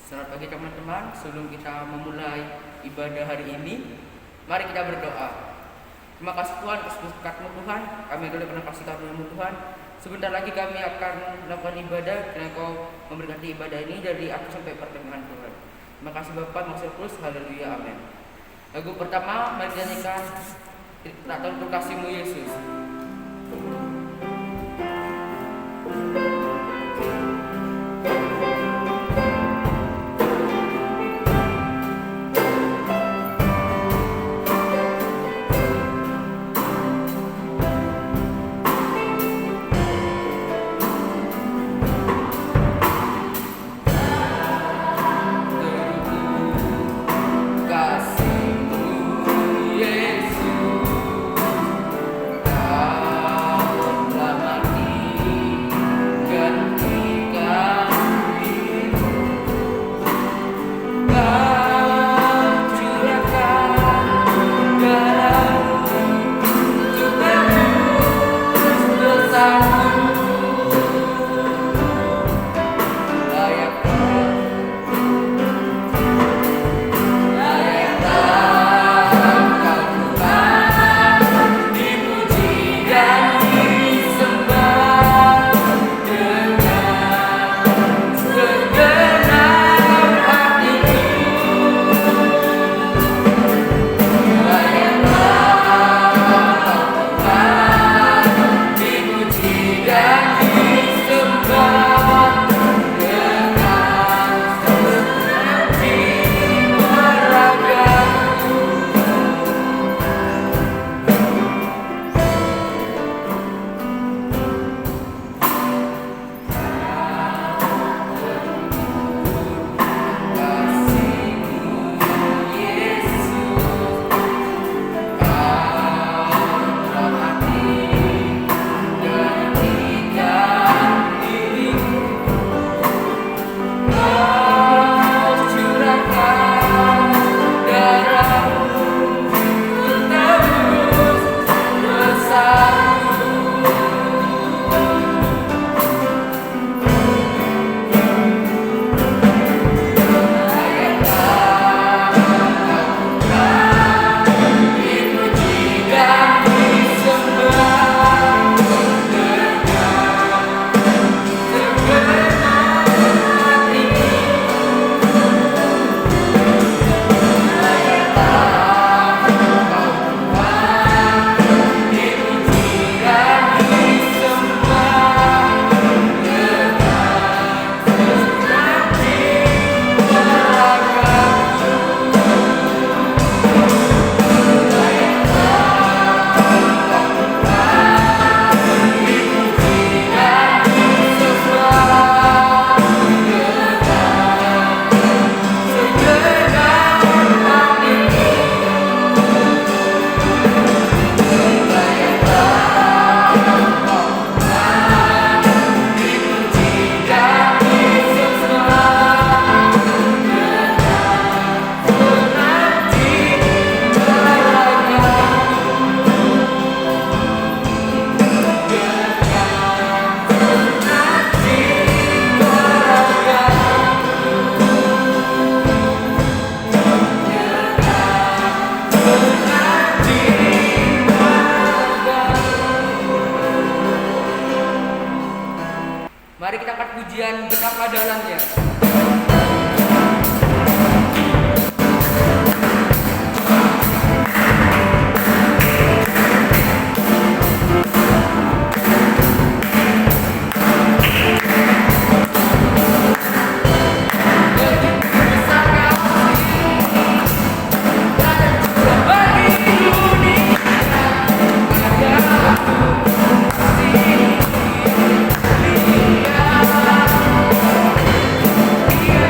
Selamat pagi teman-teman. Sebelum kita memulai ibadah hari ini, mari kita berdoa. Terima kasih Tuhan atas berkat-Mu Tuhan. Kami adalah pernah kasih karunia-Mu Tuhan. Sebentar lagi kami akan melakukan ibadah, kiranya Kau memberkati ibadah ini dari aku sampai pertengahan Tuhan. Terima kasih Bapa, Maksud Kus, haleluya, amin. Lagu pertama, mari kita nyanyikan Tak tahu untuk kasih-Mu Yesus. Mari kita angkat pujian betapa dalamnya. Yeah.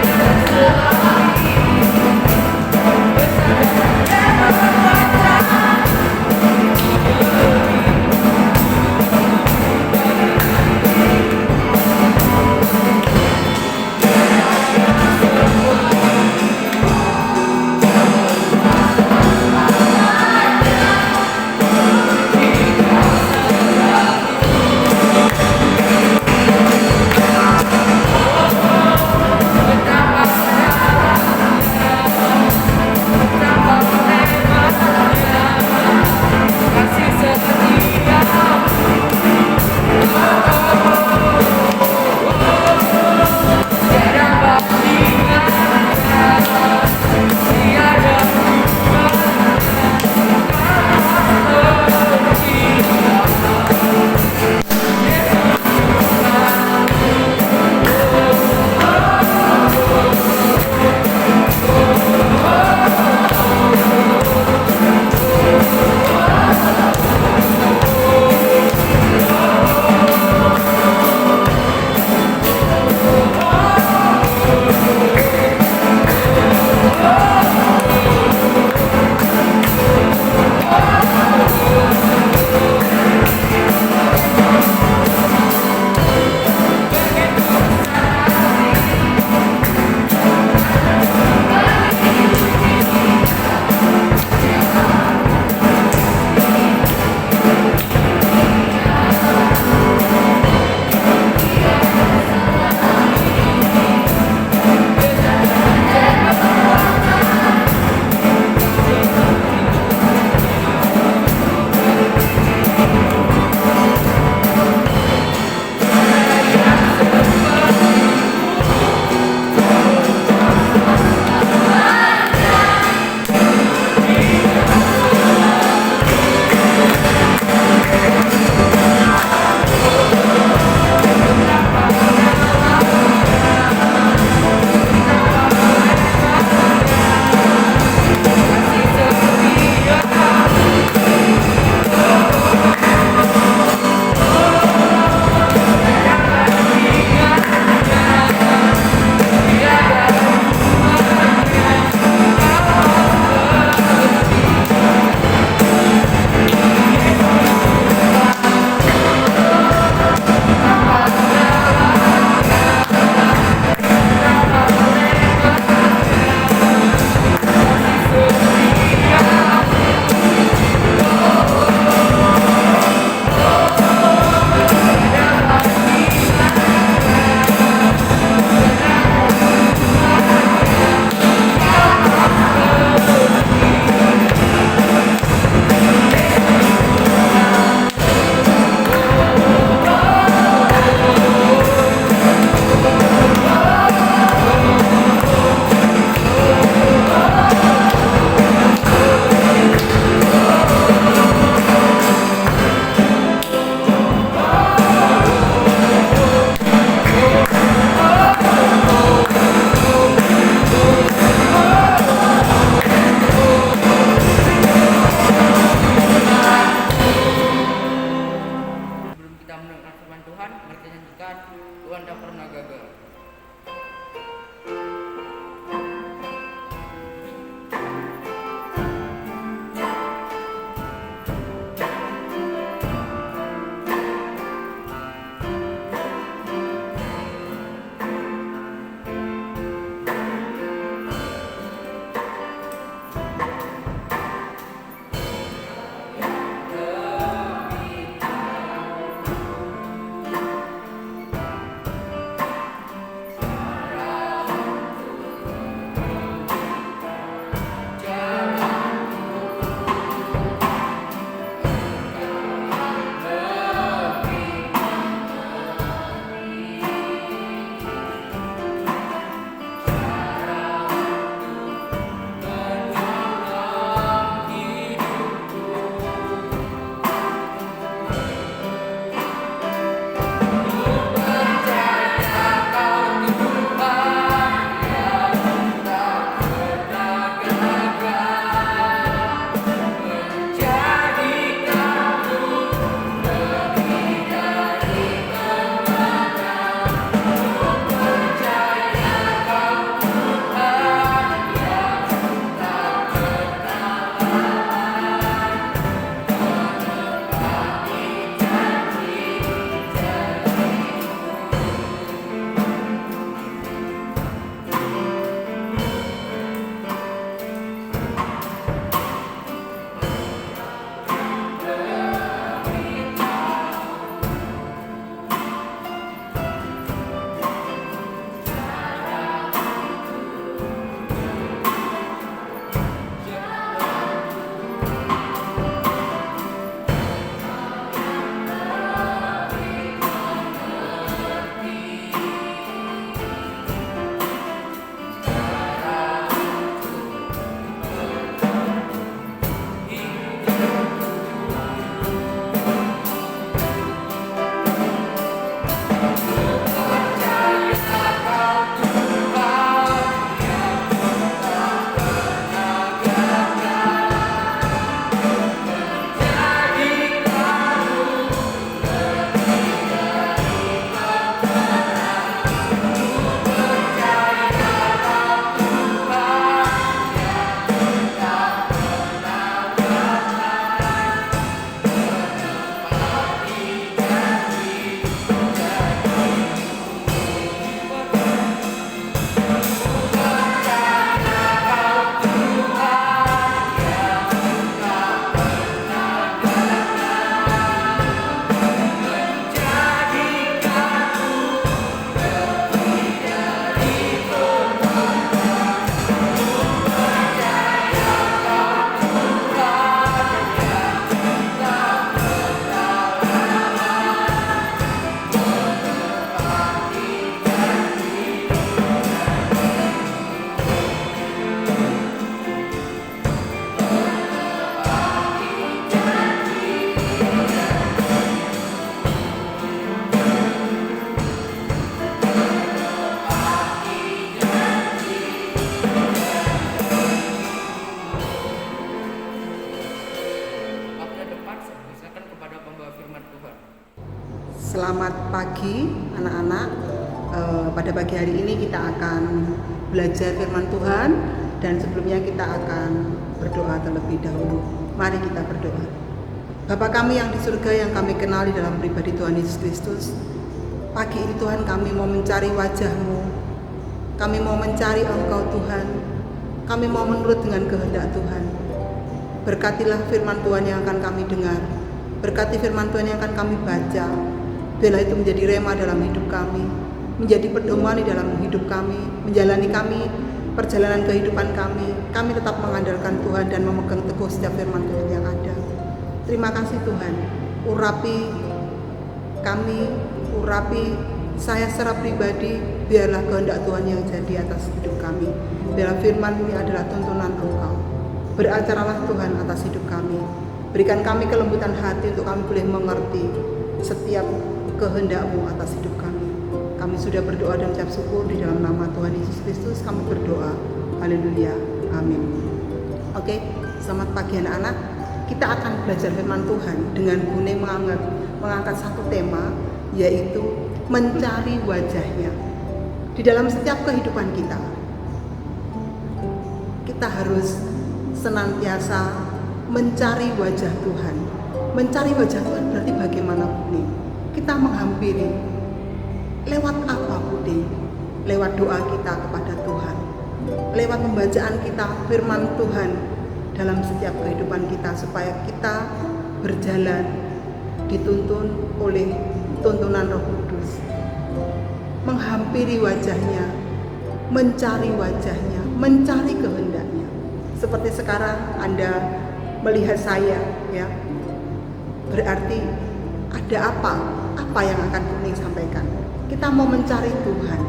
mendengar firman Tuhan, mari kita nyanyikan Tuhan tak pernah gagal. Selamat pagi anak-anak. Pada pagi hari ini kita akan belajar firman Tuhan dan sebelumnya kita akan berdoa terlebih dahulu. Mari kita berdoa. Bapa kami yang di surga, yang kami kenali dalam pribadi Tuhan Yesus Kristus, pagi ini Tuhan kami mau mencari wajah-Mu, kami mau mencari Engkau Tuhan, kami mau menurut dengan kehendak Tuhan. Berkatilah firman Tuhan yang akan kami dengar, berkati firman Tuhan yang akan kami baca. Biarlah itu menjadi rema dalam hidup kami, menjadi pedoman di dalam hidup kami, menjalani kami perjalanan kehidupan kami. Kami tetap mengandalkan Tuhan dan memegang teguh setiap firman Tuhan yang ada. Terima kasih Tuhan. Urapi kami, urapi saya secara pribadi. Biarlah kehendak Tuhan yang jadi atas hidup kami. Biarlah firman ini adalah tuntunan Engkau. Beracaralah Tuhan atas hidup kami. Berikan kami kelembutan hati untuk kami boleh mengerti setiap kehendak-Mu atas hidup kami. Kami sudah berdoa dan ucap syukur di dalam nama Tuhan Yesus Kristus. Kami berdoa. Haleluya. Amin. Oke, selamat pagi anak-anak. Kita akan belajar firman Tuhan dengan bunyi mengangkat mengangkat satu tema, yaitu mencari wajahnya. Di dalam setiap kehidupan kita, kita harus senantiasa mencari wajah Tuhan. Mencari wajah Tuhan berarti bagaimana, Budi? Kita menghampiri. Lewat apa, Budi? Lewat doa kita kepada Tuhan. Lewat pembacaan kita firman Tuhan dalam setiap kehidupan kita, supaya kita berjalan dituntun oleh tuntunan Roh Kudus. Menghampiri wajahnya, mencari wajahnya, mencari kehendaknya. Seperti sekarang Anda melihat saya, ya, berarti ada apa yang akan Kuning sampaikan. Kita mau mencari Tuhan.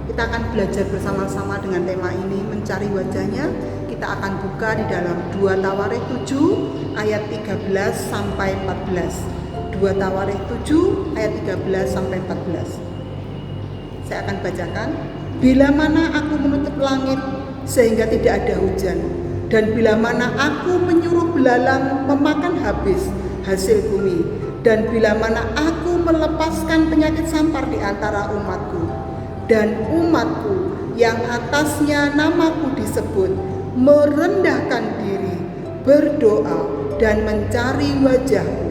Kita akan belajar bersama-sama dengan tema ini, mencari wajahnya. Kita akan buka di dalam 2 Tawarikh 7 ayat 13 sampai 14. 2 Tawarikh 7 ayat 13 sampai 14. Saya akan bacakan. Bila mana aku menutup langit sehingga tidak ada hujan, dan bila mana aku menyuruh belalang memakan habis hasil bumi, dan bila mana aku melepaskan penyakit sampar di antara umatku, dan umatku yang atasnya namaku disebut merendahkan diri, berdoa dan mencari wajahku,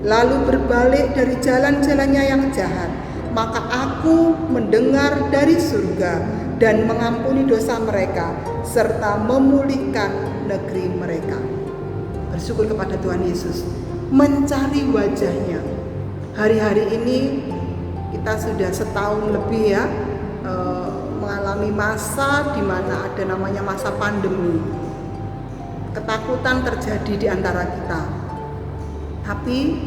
lalu berbalik dari jalan-jalannya yang jahat, maka aku mendengar dari surga dan mengampuni dosa mereka serta memulihkan negeri mereka. Bersyukur kepada Tuhan Yesus. Mencari wajahnya. Hari-hari ini kita sudah setahun lebih, ya, mengalami masa di mana ada namanya masa pandemi. Ketakutan terjadi di antara kita. Tapi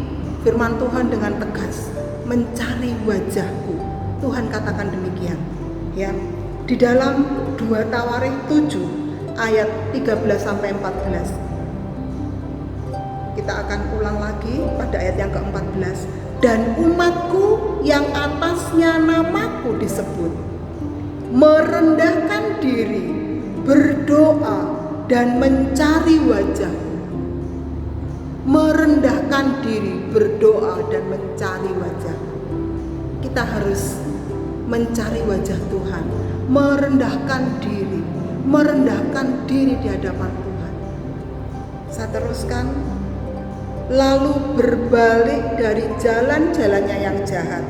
firman Tuhan dengan tegas, mencari wajahku. Tuhan katakan demikian, ya. Di dalam 2 Tawarikh 7 ayat 13 sampai 14. Kita akan ulang lagi pada ayat yang ke-14. Dan umatku yang atasnya namaku disebut merendahkan diri, berdoa dan mencari wajahku. Merendahkan diri, berdoa dan mencari wajah. Kita harus mencari wajah Tuhan, merendahkan diri di hadapan Tuhan. Saya teruskan. Lalu berbalik dari jalan-jalannya yang jahat,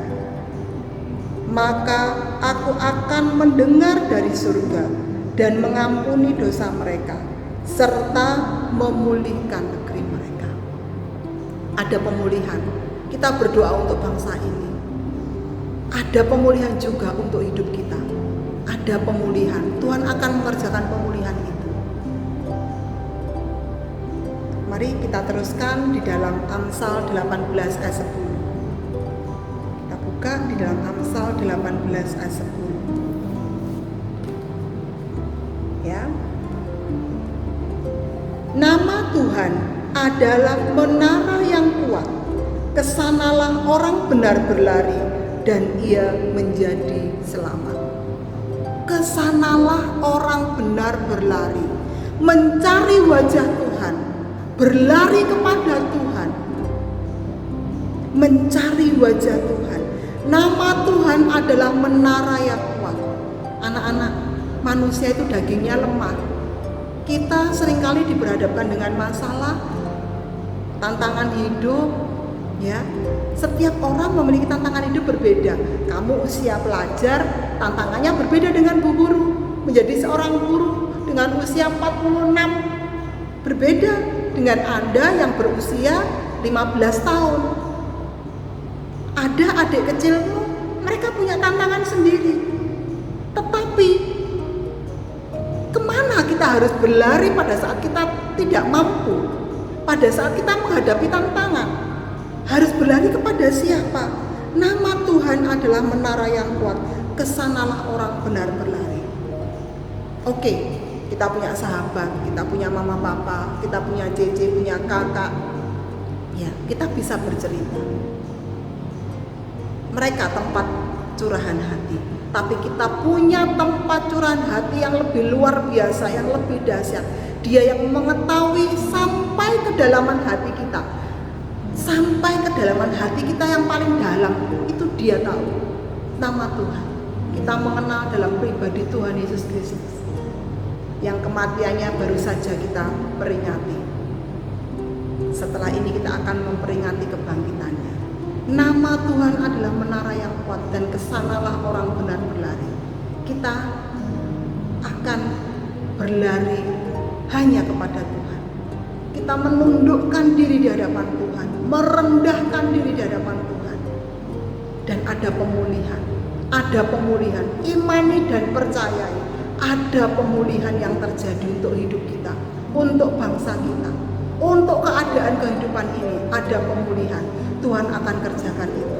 maka aku akan mendengar dari surga dan mengampuni dosa mereka serta memulihkan negeri mereka. Ada pemulihan. Kita berdoa untuk bangsa ini. Ada pemulihan juga untuk hidup kita. Ada pemulihan. Tuhan akan mengerjakan pemulihan itu. Mari kita teruskan di dalam Amsal 18 ayat 10. Kita buka di dalam Amsal 18 ayat 10. Ya. Nama Tuhan adalah menara yang kuat. Kesanalah orang benar berlari dan ia menjadi selamat. Kesanalah orang benar berlari, mencari wajah Tuhan, berlari kepada Tuhan, mencari wajah Tuhan. Nama Tuhan adalah menara yang kuat. Anak-anak, manusia itu dagingnya lemah. Kita seringkali diberhadapkan dengan masalah, tantangan hidup, ya. Setiap orang memiliki tantangan hidup berbeda. Kamu usia pelajar, tantangannya berbeda dengan Bu Guru. Menjadi seorang guru dengan usia 46 berbeda dengan Anda yang berusia 15 tahun. Ada adik kecilmu, mereka punya tantangan sendiri. Tetapi kemana kita harus berlari pada saat kita tidak mampu? Pada saat kita menghadapi tantangan, harus berlari kepada siapa? Nama Tuhan adalah menara yang kuat. Kesanalah orang benar berlari. Oke, kita punya sahabat, kita punya mama papa, kita punya cece, punya kakak. Ya, kita bisa bercerita. Mereka tempat curahan hati. Tapi kita punya tempat curahan hati yang lebih luar biasa, yang lebih dahsyat. Dia yang mengetahui sampai kedalaman hati kita. sampai kedalaman hati kita yang paling dalam, itu Dia tahu nama Tuhan. Kita mengenal dalam pribadi Tuhan Yesus Kristus yang kematiannya baru saja kita peringati. Setelah ini kita akan memperingati kebangkitannya. Nama Tuhan adalah menara yang kuat, dan kesanalah orang benar berlari. Kita akan berlari hanya kepada Tuhan. Kita menundukkan diri di hadapan Tuhan, merendahkan diri di hadapan Tuhan. Dan ada pemulihan, imani dan percayai. Ada pemulihan yang terjadi untuk hidup kita, untuk bangsa kita, untuk keadaan kehidupan ini. Ada pemulihan, Tuhan akan kerjakan itu.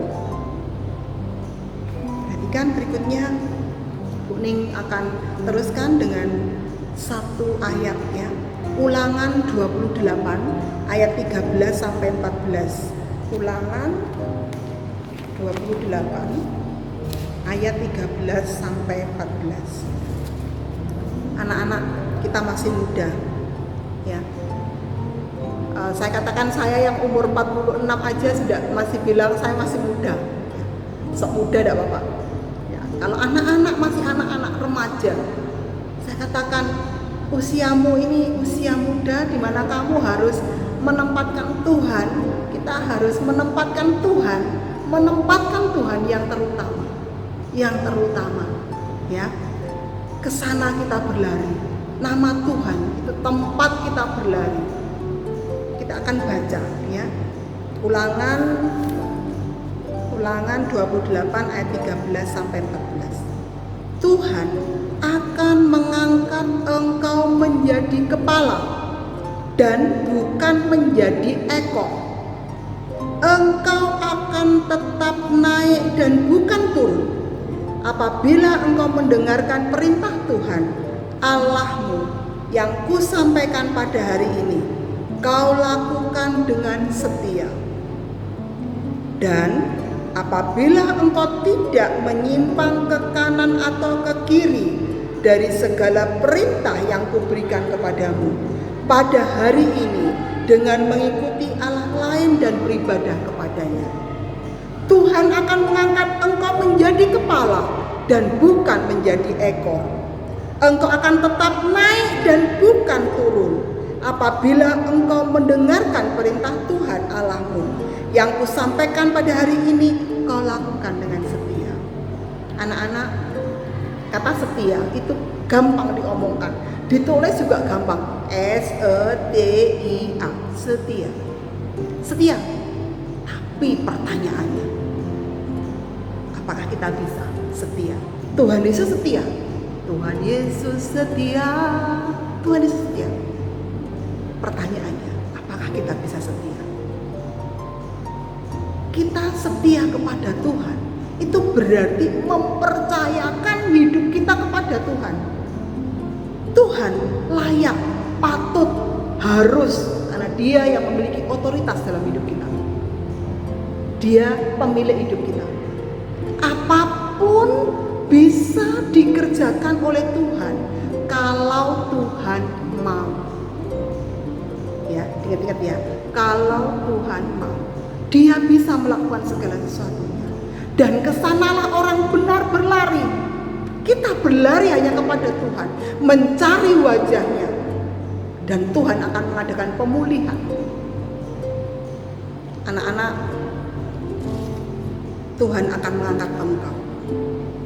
Perhatikan berikutnya, Bu Ning akan teruskan dengan satu ayat ya. Ulangan 28 ayat 13 sampai 14. Ulangan 28 ayat 13 sampai 14. Anak-anak, kita masih muda ya. Saya katakan saya yang umur 46 aja sudah masih bilang saya masih muda ya. Sok muda dak Bapak ya. Kalau anak-anak masih anak-anak remaja, saya katakan usiamu ini usia muda di mana kamu harus menempatkan Tuhan. Kita harus menempatkan Tuhan yang terutama ya. Kesana kita berlari. Nama Tuhan itu tempat kita berlari. Kita akan baca ya. Ulangan 28 ayat 13 sampai 14. Tuhan akan mengangkat engkau menjadi kepala dan bukan menjadi ekor. Engkau akan tetap naik dan bukan turun. Apabila engkau mendengarkan perintah Tuhan Allahmu yang kusampaikan pada hari ini, kau lakukan dengan setia. Dan apabila engkau tidak menyimpang ke kanan atau ke kiri dari segala perintah yang kuberikan kepadamu pada hari ini dengan mengikuti Allah lain dan beribadah kepadanya, Tuhan akan mengangkat engkau menjadi kepala dan bukan menjadi ekor. Engkau akan tetap naik dan bukan turun apabila engkau mendengarkan perintah Tuhan Allahmu yang kusampaikan pada hari ini, kau lakukan dengan setia. Anak-anak, kata setia itu gampang diomongkan, ditulis juga gampang. S-E-T-I-A, setia. Setia. Tapi pertanyaannya, apakah kita bisa setia? Tuhan Yesus setia. Tuhan Yesus setia. Tuhan Yesus setia. Pertanyaannya, apakah kita bisa setia? Kita setia kepada Tuhan, itu berarti mempercayakan hidup kita kepada Tuhan. Tuhan layak, patut, harus, karena Dia yang memiliki otoritas dalam hidup kita. Dia pemilik hidup kita. Apapun bisa dikerjakan oleh Tuhan kalau Tuhan mau. Ya, ingat-ingat ya, kalau Tuhan mau, Dia bisa melakukan segala sesuatunya. Dan kesanalah orang benar berlari. Kita berlari hanya kepada Tuhan, mencari wajahnya, dan Tuhan akan mengadakan pemulihan. Anak-anak, Tuhan akan mengangkat engkau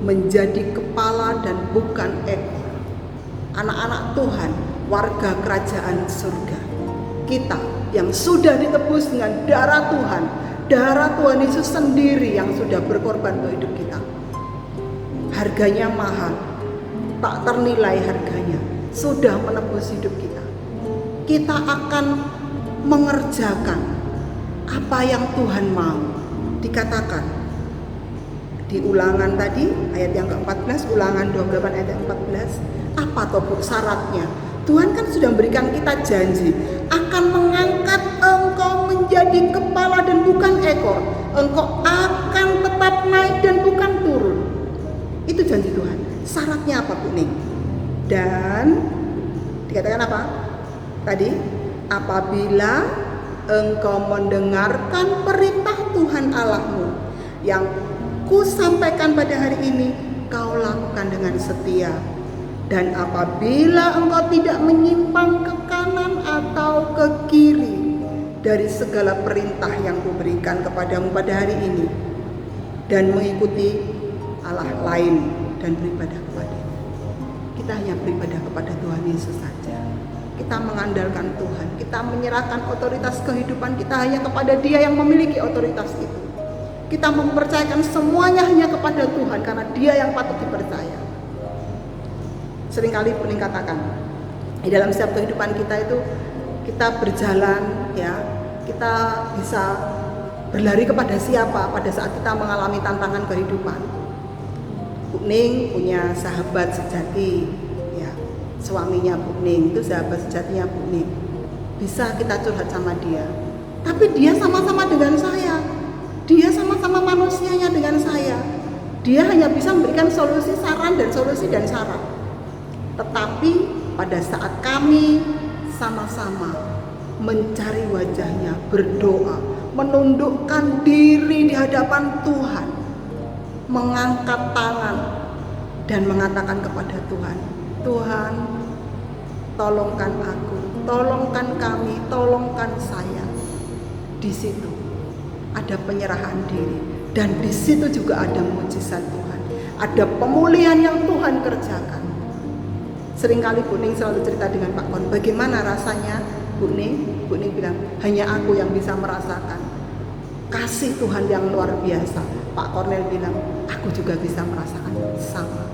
menjadi kepala dan bukan ekor. Anak-anak Tuhan, warga kerajaan surga, kita yang sudah ditebus dengan darah Tuhan Yesus sendiri yang sudah berkorban untuk hidup kita. Harganya mahal, tak ternilai harganya, sudah menebus hidup kita. Kita akan mengerjakan apa yang Tuhan mau. Dikatakan di Ulangan tadi ayat yang ke-14, Ulangan 28 ayat 14, apa toh syaratnya? Tuhan kan sudah memberikan kita janji akan mengangkat engkau menjadi kepala dan bukan ekor. Engkau akan tetap naik dan bukan turun. Itu janji Tuhan. Syaratnya apa Bu Ning? Dan dikatakan apa? Tadi apabila engkau mendengarkan perintah Tuhan Allahmu yang ku sampaikan pada hari ini, kau lakukan dengan setia. Dan apabila engkau tidak menyimpang ke kanan atau ke kiri dari segala perintah yang kuberikan kepadamu pada hari ini, dan mengikuti Allah lain dan beribadah kepadanya. Kita hanya beribadah kepada Tuhan Yesus saja. Kita mengandalkan Tuhan, kita menyerahkan otoritas kehidupan kita hanya kepada Dia yang memiliki otoritas itu. Kita mempercayakan semuanya hanya kepada Tuhan karena Dia yang patut dipercaya. Seringkali Bening katakan, di dalam setiap kehidupan kita itu kita berjalan, ya, kita bisa berlari kepada siapa pada saat kita mengalami tantangan kehidupan. Bu Ning punya sahabat sejati, ya, suaminya Bu Ning itu sahabat sejatinya Bu Ning. Bisa kita curhat sama dia, tapi dia sama-sama dengan saya, dia sama-sama manusianya dengan saya. Dia hanya bisa memberikan solusi, saran dan solusi dan saran. Tetapi pada saat kami sama-sama mencari wajahnya, berdoa, menundukkan diri di hadapan Tuhan, mengangkat tangan dan mengatakan kepada Tuhan, Tuhan, tolongkan aku, tolongkan kami, tolongkan saya. Di situ ada penyerahan diri dan di situ juga ada mujizat Tuhan, ada pemulihan yang Tuhan kerjakan. Seringkali Bu Ning selalu cerita dengan Pak Kon, bagaimana rasanya Bu Ning? Bu Ning bilang, hanya aku yang bisa merasakan kasih Tuhan yang luar biasa. Pak Kornel bilang, aku juga bisa merasakan sama.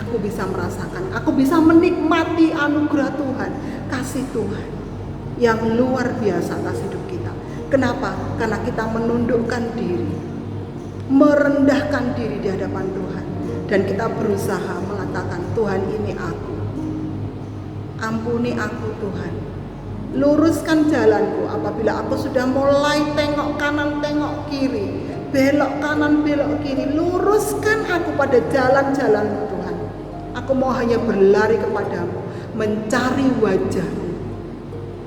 Aku bisa merasakan, aku bisa menikmati anugerah Tuhan, kasih Tuhan yang luar biasa atas hidup kita. Kenapa? Karena kita menundukkan diri, merendahkan diri di hadapan Tuhan, dan kita berusaha mengatakan, Tuhan ini aku, ampuni aku Tuhan, luruskan jalanku. Apabila aku sudah mulai tengok kanan tengok kiri, belok kanan belok kiri, luruskan aku pada jalan-jalanmu Tuhan. Aku mau hanya berlari kepadamu, mencari wajahmu,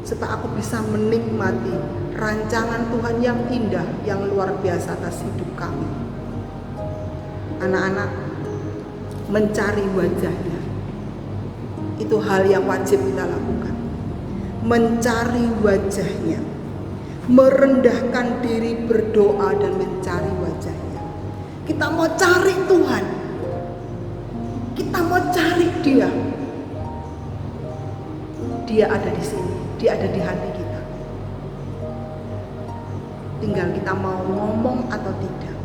supaya aku bisa menikmati rancangan Tuhan yang indah, yang luar biasa atas hidup kami. Anak-anak, mencari wajahnya itu hal yang wajib kita lakukan. Mencari wajahnya, merendahkan diri, berdoa dan mencari wajahnya. Kita mau cari Tuhan, kita mau cari Dia. Dia ada di sini, Dia ada di hati kita. Tinggal kita mau ngomong atau tidak,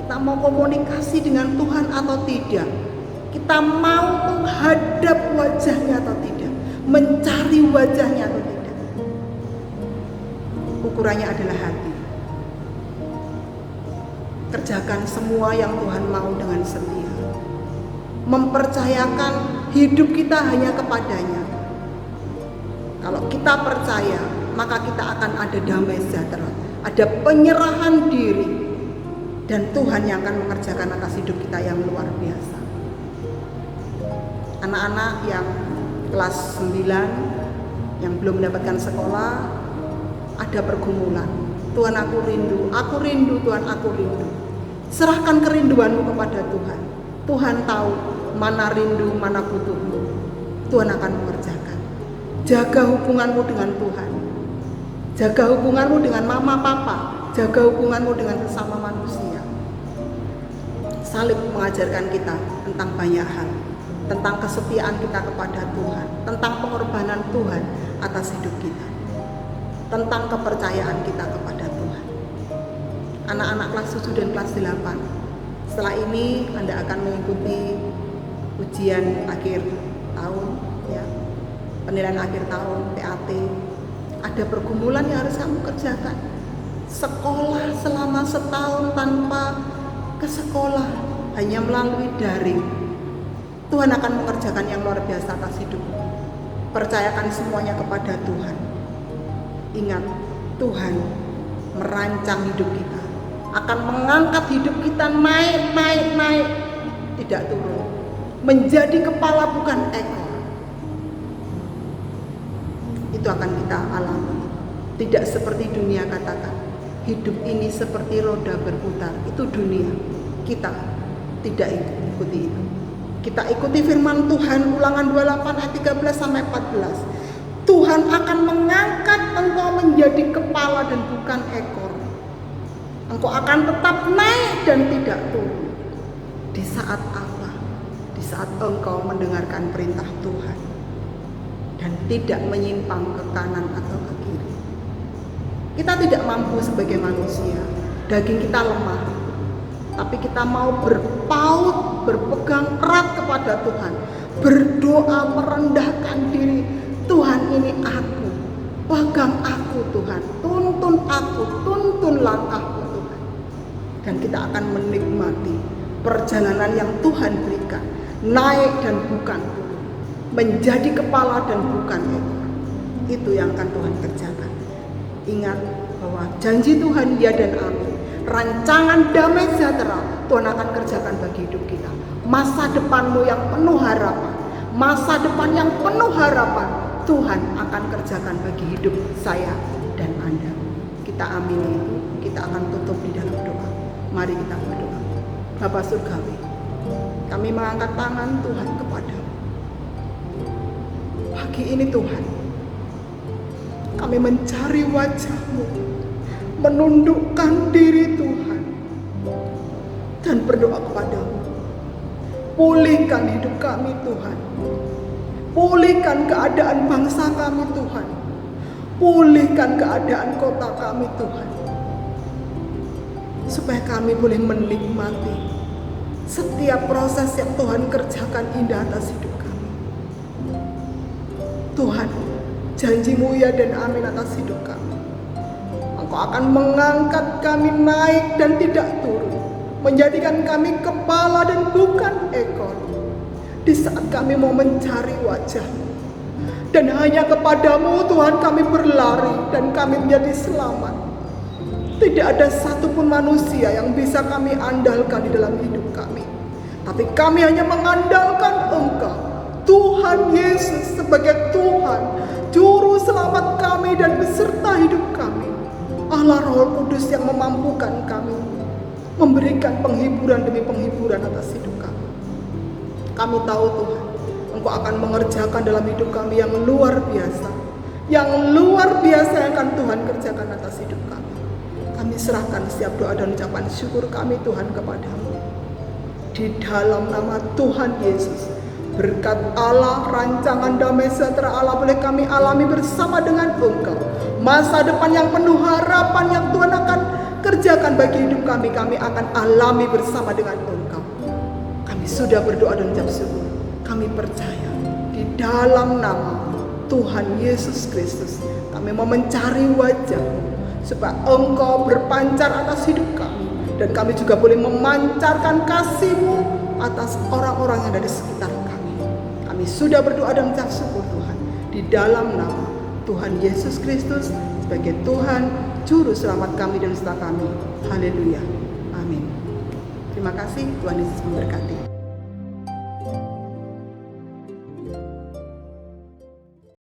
kita mau komunikasi dengan Tuhan atau tidak, kita mau menghadap wajahnya atau tidak, mencari wajahnya atau tidak. Ukurannya adalah hati. Kerjakan semua yang Tuhan mau dengan setia, mempercayakan hidup kita hanya kepadanya. Kalau kita percaya, maka kita akan ada damai sejahtera, ada penyerahan diri, dan Tuhan yang akan mengerjakan atas hidup kita yang luar biasa. Anak-anak yang kelas 9 yang belum mendapatkan sekolah, ada pergumulan. Tuhan, aku rindu Tuhan, aku rindu. Serahkan kerinduanmu kepada Tuhan. Tuhan tahu mana rindu, mana butuhmu. Tuhan akan mengerjakan. Jaga hubunganmu dengan Tuhan, jaga hubunganmu dengan mama papa, jaga hubunganmu dengan sesama manusia. Salib mengajarkan kita tentang banyak hal, tentang kesetiaan kita kepada Tuhan, tentang pengorbanan Tuhan atas hidup kita, tentang kepercayaan kita kepada Tuhan. Anak-anak kelas 7 dan kelas 8, setelah ini Anda akan mengikuti ujian akhir tahun, ya, penilaian akhir tahun, PAT. Ada pergumulan yang harus kamu kerjakan. Sekolah selama setahun tanpa ke sekolah, hanya melalui daring. Tuhan akan mengerjakan yang luar biasa atas hidupmu. Percayakan semuanya kepada Tuhan. Ingat, Tuhan merancang hidup kita, akan mengangkat hidup kita naik, tidak turun, menjadi kepala bukan ekor. Itu akan kita alami Tidak seperti dunia, katakan. Hidup ini seperti roda berputar. Itu dunia. Kita tidak ikuti itu. Kita ikuti firman Tuhan, Ulangan 28 ayat 13 sampai 14. Tuhan akan mengangkat engkau menjadi kepala dan bukan ekor. Engkau akan tetap naik dan tidak turun. Di saat apa? Di saat engkau mendengarkan perintah Tuhan dan tidak menyimpang ke kanan atau ke kiri. Kita tidak mampu sebagai manusia, daging kita lemah, tapi kita mau berpaut, berpegang erat kepada Tuhan, berdoa, merendahkan diri. Tuhan, ini aku, pegang aku Tuhan, tuntun aku, tuntun langkahku Tuhan. Dan kita akan menikmati perjalanan yang Tuhan berikan, naik dan bukan turun, menjadi kepala dan bukan ekor. Itu yang akan Tuhan kerjakan. Ingat bahwa janji Tuhan ya dan amin. Rancangan damai sejahtera Tuhan akan kerjakan bagi hidup kita. Masa depanmu yang penuh harapan, masa depan yang penuh harapan, Tuhan akan kerjakan bagi hidup saya dan Anda. Kita amini itu. Kita akan tutup di dalam doa. Mari kita berdoa. Bapa Surgawi, kami mengangkat tangan Tuhan kepadamu. Pagi ini Tuhan, kami mencari wajah-Mu, menundukkan diri Tuhan, dan berdoa kepadamu. Pulihkan hidup kami Tuhan. Pulihkan keadaan bangsa kami Tuhan. Pulihkan keadaan kota kami Tuhan. Supaya kami boleh menikmati setiap proses yang Tuhan kerjakan indah atas hidup kami. Tuhan, janji-Mu ya dan amin atas hidup kami. Engkau akan mengangkat kami naik dan tidak turun, menjadikan kami kepala dan bukan ekor. Di saat kami mau mencari wajah-Mu, dan hanya kepadamu Tuhan kami berlari dan kami menjadi selamat. Tidak ada satupun manusia yang bisa kami andalkan di dalam hidup kami, tapi kami hanya mengandalkan Engkau, Tuhan Yesus, sebagai Tuhan, Juru Selamat kami dan beserta hidup kami. Allah Roh Kudus yang memampukan kami, memberikan penghiburan demi penghiburan atas hidup kami. Kami tahu Tuhan, Engkau akan mengerjakan dalam hidup kami yang luar biasa. Yang luar biasa yang akan Tuhan kerjakan atas hidup kami. Kami serahkan setiap doa dan ucapan syukur kami Tuhan kepadamu. Di dalam nama Tuhan Yesus, berkat Allah, rancangan damai sejahtera Allah boleh kami alami bersama dengan Engkau. Masa depan yang penuh harapan yang Tuhan akan kerjakan bagi hidup kami, kami akan alami bersama dengan Engkau. Kami sudah berdoa dan ucap syukur. Kami percaya di dalam nama Tuhan Yesus Kristus, kami mau mencari wajah-Mu supaya Engkau berpancar atas hidup kami, dan kami juga boleh memancarkan kasih-Mu atas orang-orang yang ada di sekitar kami. Kami sudah berdoa dan ucap syukur Tuhan di dalam nama Tuhan Yesus Kristus sebagai Tuhan, Juru Selamat kami dan beserta kami. Haleluya. Amin. Terima kasih, Tuhan Yesus memberkati.